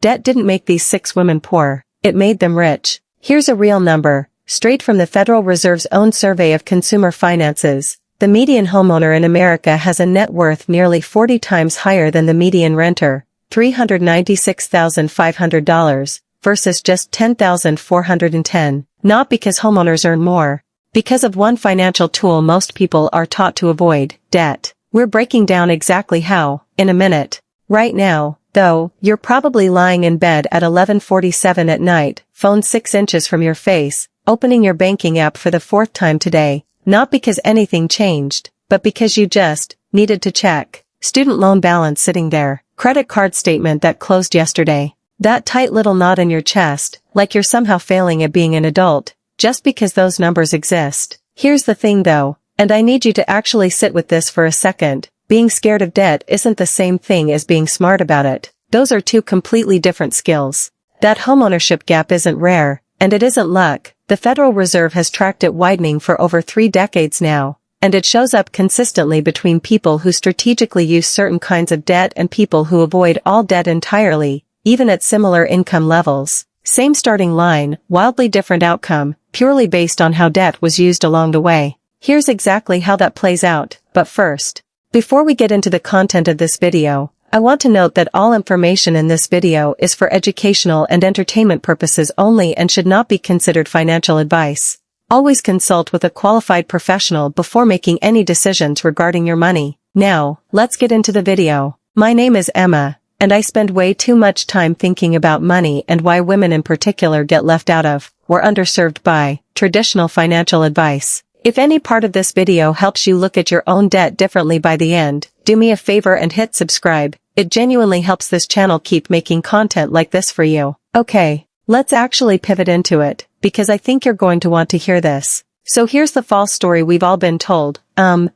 Debt didn't make these 6 women poor, it made them rich. Here's a real number, straight from the Federal Reserve's own survey of consumer finances. The median homeowner in America has a net worth nearly 40 times higher than the median renter, $396,500, versus just $10,410. Not because homeowners earn more. Because of one financial tool most people are taught to avoid, debt. We're breaking down exactly how, in a minute. Right now, though, you're probably lying in bed at 11:47 at night, phone 6 inches from your face, opening your banking app for the 4th time today. Not because anything changed, but because you just needed to check. Student loan balance sitting there. Credit card statement that closed yesterday. That tight little knot in your chest, like you're somehow failing at being an adult, just because those numbers exist. Here's the thing though, and I need you to actually sit with this for a second. Being scared of debt isn't the same thing as being smart about it. Those are 2 completely different skills. That homeownership gap isn't rare, and it isn't luck. The Federal Reserve has tracked it widening for over 3 decades now, and it shows up consistently between people who strategically use certain kinds of debt and people who avoid all debt entirely, even at similar income levels. Same starting line, wildly different outcome, purely based on how debt was used along the way. Here's exactly how that plays out, but first, before we get into the content of this video, I want to note that all information in this video is for educational and entertainment purposes only and should not be considered financial advice. Always consult with a qualified professional before making any decisions regarding your money. Now, let's get into the video. My name is Emma, and I spend way too much time thinking about money and why women in particular get left out of, or underserved by, traditional financial advice. If any part of this video helps you look at your own debt differently by the end, do me a favor and hit subscribe. It genuinely helps this channel keep making content like this for you. Okay, let's actually pivot into it, because I think you're going to want to hear this. So here's the false story we've all been told.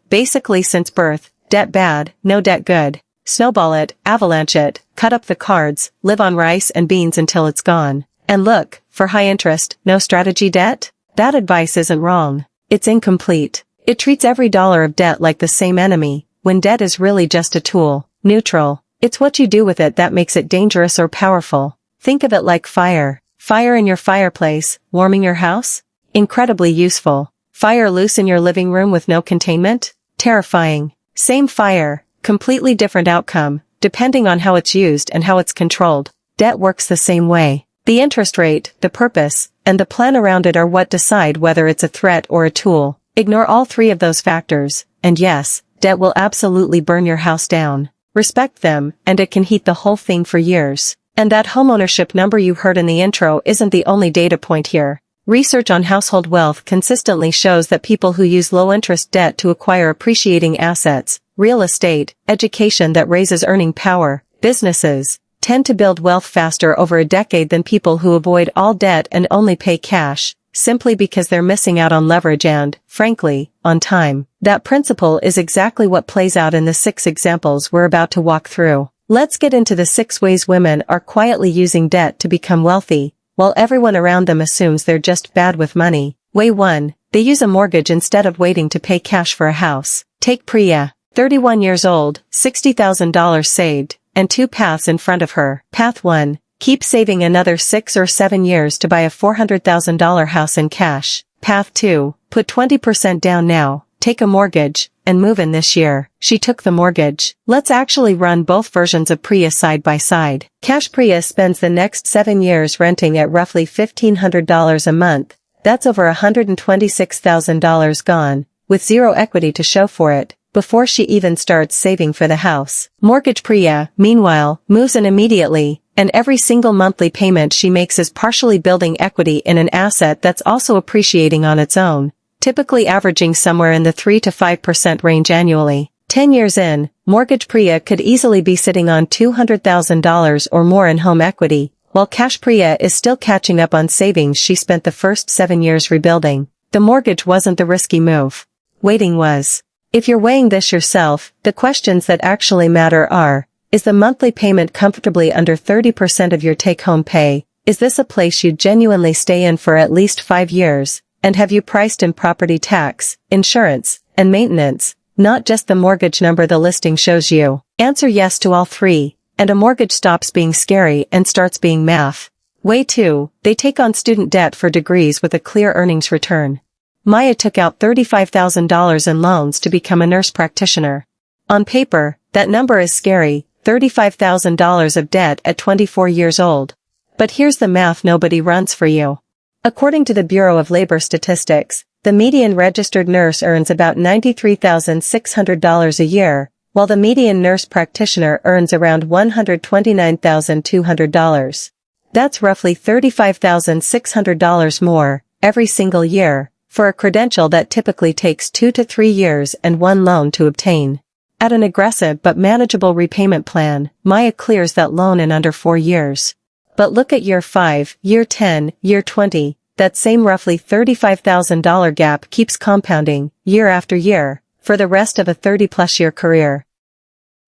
Basically since birth, debt bad, no debt good. Snowball it, avalanche it, cut up the cards, live on rice and beans until it's gone. And look, for high interest, no strategy debt? That advice isn't wrong. It's incomplete. It treats every dollar of debt like the same enemy, when debt is really just a tool, neutral. It's what you do with it that makes it dangerous or powerful. Think of it like fire. Fire in your fireplace, warming your house? Incredibly useful. Fire loose in your living room with no containment? Terrifying. Same fire, completely different outcome, depending on how it's used and how it's controlled. Debt works the same way. The interest rate, the purpose, and the plan around it are what decide whether it's a threat or a tool. Ignore all 3 of those factors, and yes, debt will absolutely burn your house down. Respect them, and it can heat the whole thing for years. And that homeownership number you heard in the intro isn't the only data point here. Research on household wealth consistently shows that people who use low-interest debt to acquire appreciating assets, real estate, education that raises earning power, businesses, tend to build wealth faster over a decade than people who avoid all debt and only pay cash, simply because they're missing out on leverage and, frankly, on time. That principle is exactly what plays out in the 6 examples we're about to walk through. Let's get into the 6 ways women are quietly using debt to become wealthy, while everyone around them assumes they're just bad with money. Way 1. They use a mortgage instead of waiting to pay cash for a house. Take Priya, 31 years old, $60,000 saved, and 2 paths in front of her. Path 1. Keep saving another 6 or 7 years to buy a $400,000 house in cash. Path 2. Put 20% down now, take a mortgage, and move in this year. She took the mortgage. Let's actually run both versions of Priya side by side. Cash Priya spends the next 7 years renting at roughly $1,500 a month. That's over $126,000 gone, with zero equity to show for it, before she even starts saving for the house. Mortgage Priya, meanwhile, moves in immediately, and every single monthly payment she makes is partially building equity in an asset that's also appreciating on its own, typically averaging somewhere in the 3 to 5% range annually. 10 years in, Mortgage Priya could easily be sitting on $200,000 or more in home equity, while Cash Priya is still catching up on savings she spent the first 7 years rebuilding. The mortgage wasn't the risky move. Waiting was. If you're weighing this yourself, the questions that actually matter are, is the monthly payment comfortably under 30% of your take-home pay? Is this a place you'd genuinely stay in for at least 5 years? And have you priced in property tax, insurance, and maintenance, not just the mortgage number the listing shows you? Answer yes to all 3, And a mortgage stops being scary and starts being math. Way 2, they take on student debt for degrees with a clear earnings return. Maya took out $35,000 in loans to become a nurse practitioner. On paper, that number is scary, $35,000 of debt at 24 years old. But here's the math nobody runs for you. According to the Bureau of Labor Statistics, the median registered nurse earns about $93,600 a year, while the median nurse practitioner earns around $129,200. That's roughly $35,600 more, every single year, for a credential that typically takes 2 to 3 years and one loan to obtain. At an aggressive but manageable repayment plan, Maya clears that loan in under 4 years. But look at year 5, year 10, year 20, that same roughly $35,000 gap keeps compounding, year after year, for the rest of a 30-plus year career.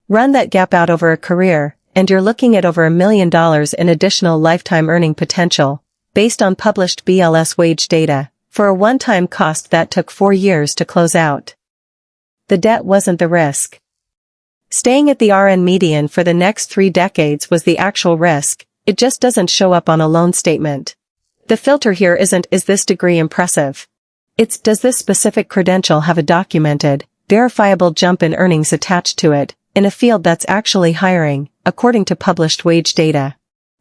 Run that gap out over a career, and you're looking at over $1 million in additional lifetime earning potential, based on published BLS wage data, for a one-time cost that took 4 years to close out. The debt wasn't the risk. Staying at the RN median for the next 3 decades was the actual risk. It just doesn't show up on a loan statement. The filter here isn't, is this degree impressive? It's, does this specific credential have a documented, verifiable jump in earnings attached to it, in a field that's actually hiring, according to published wage data.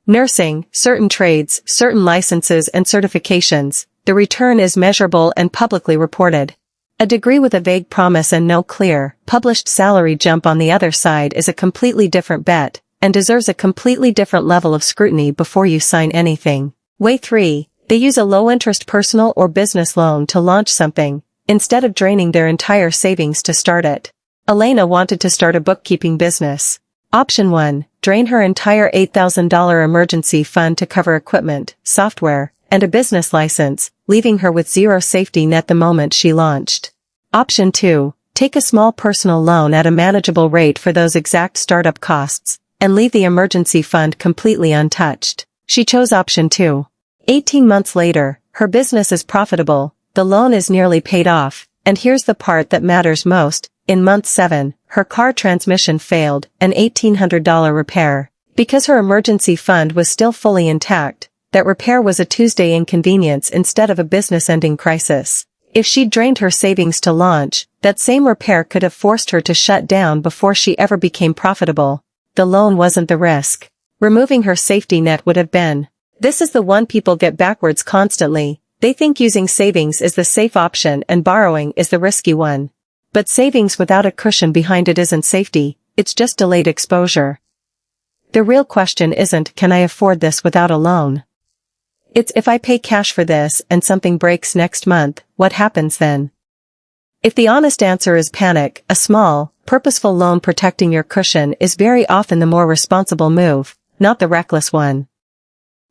Nursing, certain trades, certain licenses and certifications, the return is measurable and publicly reported. A degree with a vague promise and no clear, published salary jump on the other side is a completely different bet, and deserves a completely different level of scrutiny before you sign anything. Way 3, they use a low-interest personal or business loan to launch something, instead of draining their entire savings to start it. Elena wanted to start a bookkeeping business. Option 1, drain her entire $8,000 emergency fund to cover equipment, software, and a business license, leaving her with zero safety net the moment she launched. Option 2, take a small personal loan at a manageable rate for those exact startup costs, and leave the emergency fund completely untouched. She chose option 2. 18 months later, her business is profitable, the loan is nearly paid off, and here's the part that matters most. In month 7, her car transmission failed, an $1,800 repair. Because her emergency fund was still fully intact, that repair was a Tuesday inconvenience instead of a business-ending crisis. If she'd drained her savings to launch, that same repair could have forced her to shut down before she ever became profitable. The loan wasn't the risk. Removing her safety net would have been. This is the one people get backwards constantly. They think using savings is the safe option and borrowing is the risky one. But savings without a cushion behind it isn't safety, it's just delayed exposure. The real question isn't, can I afford this without a loan? It's, if I pay cash for this and something breaks next month, what happens then? If the honest answer is panic, a small, purposeful loan protecting your cushion is very often the more responsible move, not the reckless one.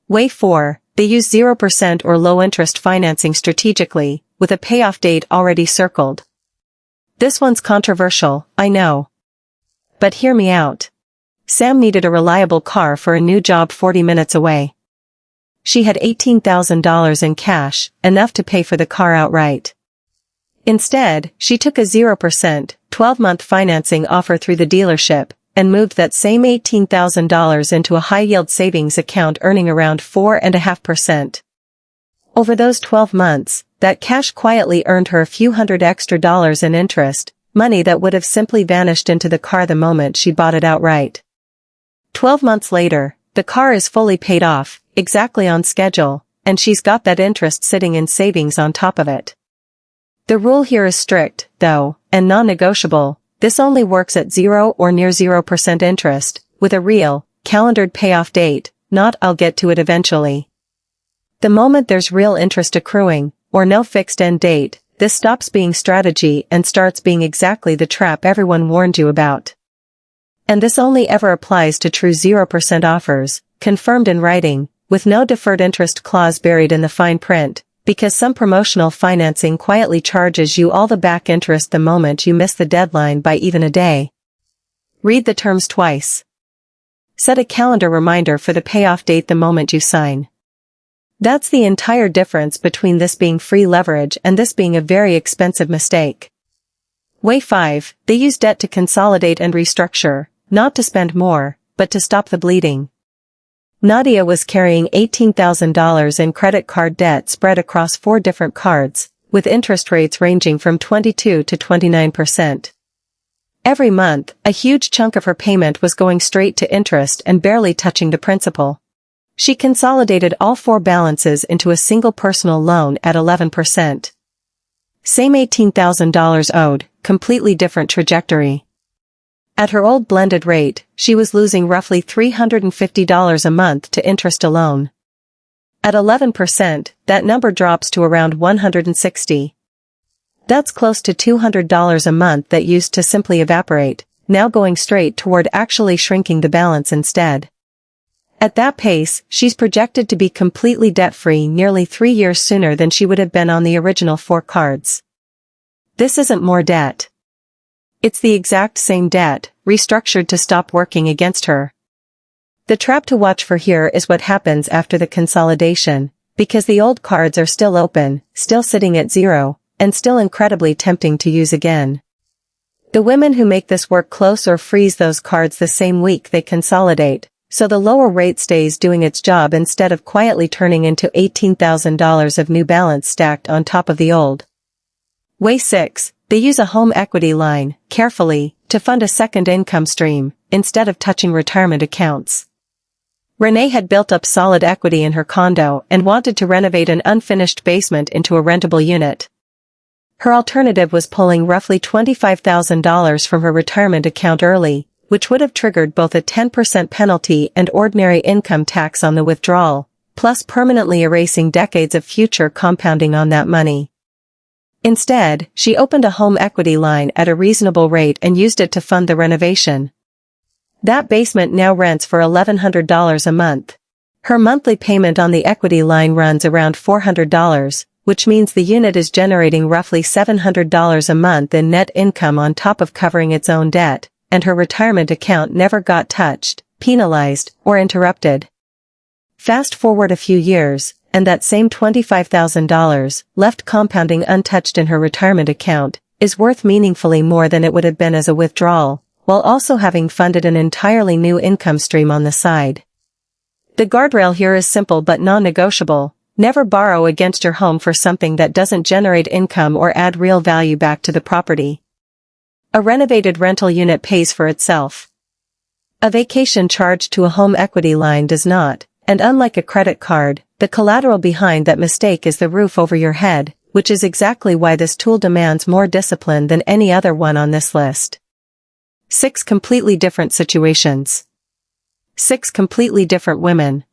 Way 4, they use 0% or low-interest financing strategically, with a payoff date already circled. This one's controversial, I know. But hear me out. Sam needed a reliable car for a new job 40 minutes away. She had $18,000 in cash, enough to pay for the car outright. Instead, she took a 0%, 12-month financing offer through the dealership, and moved that same $18,000 into a high-yield savings account earning around 4.5%. Over those 12 months, that cash quietly earned her a few hundred extra dollars in interest, money that would have simply vanished into the car the moment she bought it outright. 12 months later, the car is fully paid off, exactly on schedule, and she's got that interest sitting in savings on top of it. The rule here is strict, though, and non-negotiable. This only works at 0 or near 0% interest, with a real, calendared payoff date, not I'll get to it eventually. The moment there's real interest accruing, or no fixed end date, this stops being strategy and starts being exactly the trap everyone warned you about. And this only ever applies to true 0% offers, confirmed in writing, with no deferred interest clause buried in the fine print, because some promotional financing quietly charges you all the back interest the moment you miss the deadline by even a day. Read the terms twice. Set a calendar reminder for the payoff date the moment you sign. That's the entire difference between this being free leverage and this being a very expensive mistake. Way 5, they use debt to consolidate and restructure, not to spend more, but to stop the bleeding. Nadia was carrying $18,000 in credit card debt spread across 4 different cards, with interest rates ranging from 22 to 29%. Every month, a huge chunk of her payment was going straight to interest and barely touching the principal. She consolidated all 4 balances into a single personal loan at 11%. Same $18,000 owed, completely different trajectory. At her old blended rate, she was losing roughly $350 a month to interest alone. At 11%, that number drops to around $160. That's close to $200 a month that used to simply evaporate, now going straight toward actually shrinking the balance instead. At that pace, she's projected to be completely debt-free nearly 3 years sooner than she would have been on the original 4 cards. This isn't more debt. It's the exact same debt, restructured to stop working against her. The trap to watch for here is what happens after the consolidation, because the old cards are still open, still sitting at 0, and still incredibly tempting to use again. The women who make this work close or freeze those cards the same week they consolidate, so the lower rate stays doing its job instead of quietly turning into $18,000 of new balance stacked on top of the old. Way 6. They use a home equity line, carefully, to fund a second income stream, instead of touching retirement accounts. Renee had built up solid equity in her condo and wanted to renovate an unfinished basement into a rentable unit. Her alternative was pulling roughly $25,000 from her retirement account early, which would have triggered both a 10% penalty and ordinary income tax on the withdrawal, plus permanently erasing decades of future compounding on that money. Instead, she opened a home equity line at a reasonable rate and used it to fund the renovation. That basement now rents for $1,100 a month. Her monthly payment on the equity line runs around $400, which means the unit is generating roughly $700 a month in net income on top of covering its own debt, and her retirement account never got touched, penalized, or interrupted. Fast forward a few years, and that same $25,000, left compounding untouched in her retirement account, is worth meaningfully more than it would have been as a withdrawal, while also having funded an entirely new income stream on the side. The guardrail here is simple but non-negotiable: never borrow against your home for something that doesn't generate income or add real value back to the property. A renovated rental unit pays for itself. A vacation charged to a home equity line does not, and unlike a credit card, the collateral behind that mistake is the roof over your head, which is exactly why this tool demands more discipline than any other one on this list. 6 completely different situations. 6 completely different women.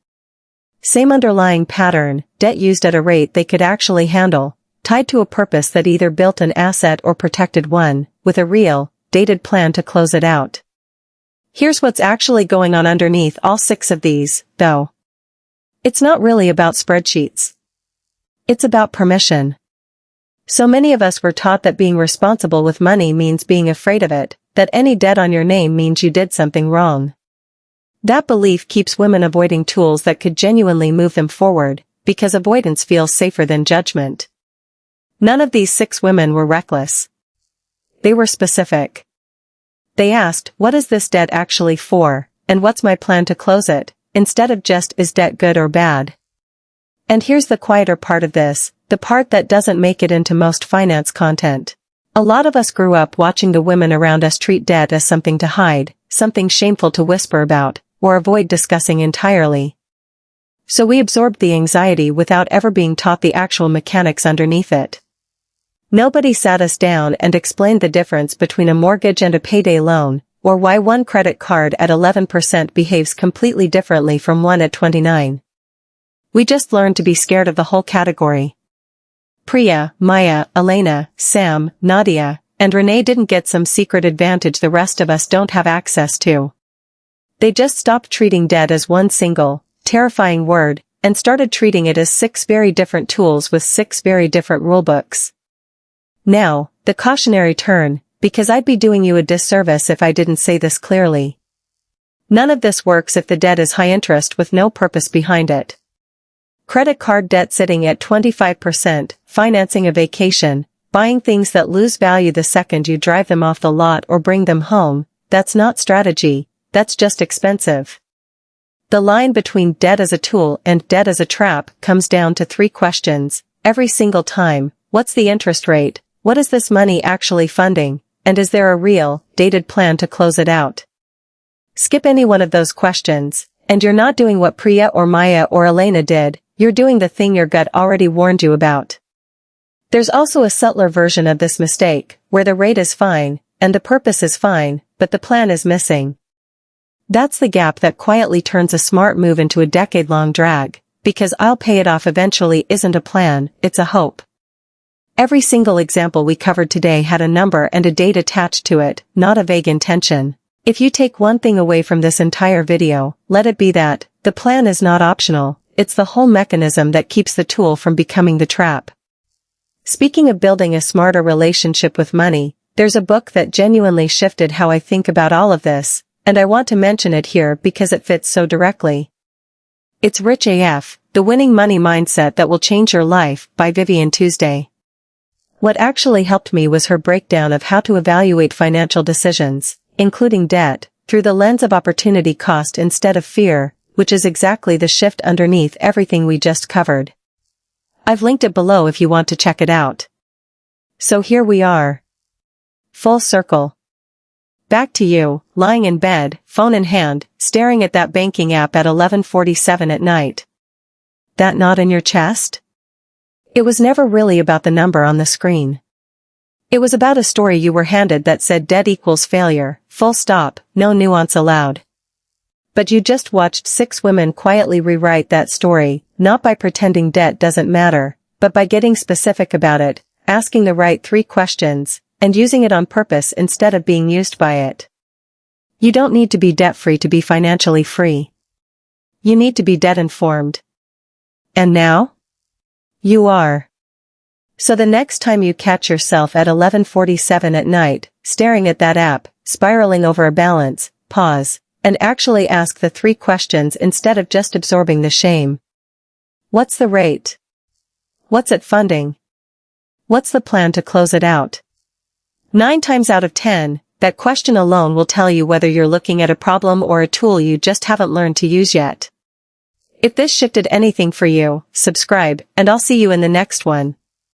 Same underlying pattern, debt used at a rate they could actually handle, tied to a purpose that either built an asset or protected one, with a real, dated plan to close it out. Here's what's actually going on underneath all 6 of these, though. It's not really about spreadsheets. It's about permission. So many of us were taught that being responsible with money means being afraid of it, that any debt on your name means you did something wrong. That belief keeps women avoiding tools that could genuinely move them forward, because avoidance feels safer than judgment. None of these 6 women were reckless. They were specific. They asked, what is this debt actually for, and what's my plan to close it, instead of just, is debt good or bad? And here's the quieter part of this, the part that doesn't make it into most finance content. A lot of us grew up watching the women around us treat debt as something to hide, something shameful to whisper about, or avoid discussing entirely. So we absorbed the anxiety without ever being taught the actual mechanics underneath it. Nobody sat us down and explained the difference between a mortgage and a payday loan, or why one credit card at 11% behaves completely differently from one at 29. We just learned to be scared of the whole category. Priya, Maya, Elena, Sam, Nadia, and Renee didn't get some secret advantage the rest of us don't have access to. They just stopped treating debt as one single, terrifying word, and started treating it as 6 very different tools with 6 very different rulebooks. Now, the cautionary turn, because I'd be doing you a disservice if I didn't say this clearly. None of this works if the debt is high interest with no purpose behind it. Credit card debt sitting at 25%, financing a vacation, buying things that lose value the second you drive them off the lot or bring them home, that's not strategy, that's just expensive. The line between debt as a tool and debt as a trap comes down to 3 questions, every single time. What's the interest rate? What is this money actually funding? And is there a real, dated plan to close it out? Skip any one of those questions, and you're not doing what Priya or Maya or Elena did, you're doing the thing your gut already warned you about. There's also a subtler version of this mistake, where the rate is fine, and the purpose is fine, but the plan is missing. That's the gap that quietly turns a smart move into a decade-long drag, because I'll pay it off eventually isn't a plan, it's a hope. Every single example we covered today had a number and a date attached to it, not a vague intention. If you take one thing away from this entire video, let it be that, the plan is not optional, it's the whole mechanism that keeps the tool from becoming the trap. Speaking of building a smarter relationship with money, there's a book that genuinely shifted how I think about all of this, and I want to mention it here because it fits so directly. It's Rich AF, The Winning Money Mindset That Will Change Your Life, by Vivian Tuesday. What actually helped me was her breakdown of how to evaluate financial decisions, including debt, through the lens of opportunity cost instead of fear, which is exactly the shift underneath everything we just covered. I've linked it below if you want to check it out. So here we are. Full circle. Back to you, lying in bed, phone in hand, staring at that banking app at 11:47 at night. That knot in your chest? It was never really about the number on the screen. It was about a story you were handed that said debt equals failure, full stop, no nuance allowed. But you just watched 6 women quietly rewrite that story, not by pretending debt doesn't matter, but by getting specific about it, asking the right 3 questions, and using it on purpose instead of being used by it. You don't need to be debt-free to be financially free. You need to be debt-informed. And now? You are. So the next time you catch yourself at 11:47 at night, staring at that app, spiraling over a balance, pause, and actually ask the 3 questions instead of just absorbing the shame. What's the rate? What's it funding? What's the plan to close it out? 9 times out of 10, that question alone will tell you whether you're looking at a problem or a tool you just haven't learned to use yet. If this shifted anything for you, subscribe, and I'll see you in the next one.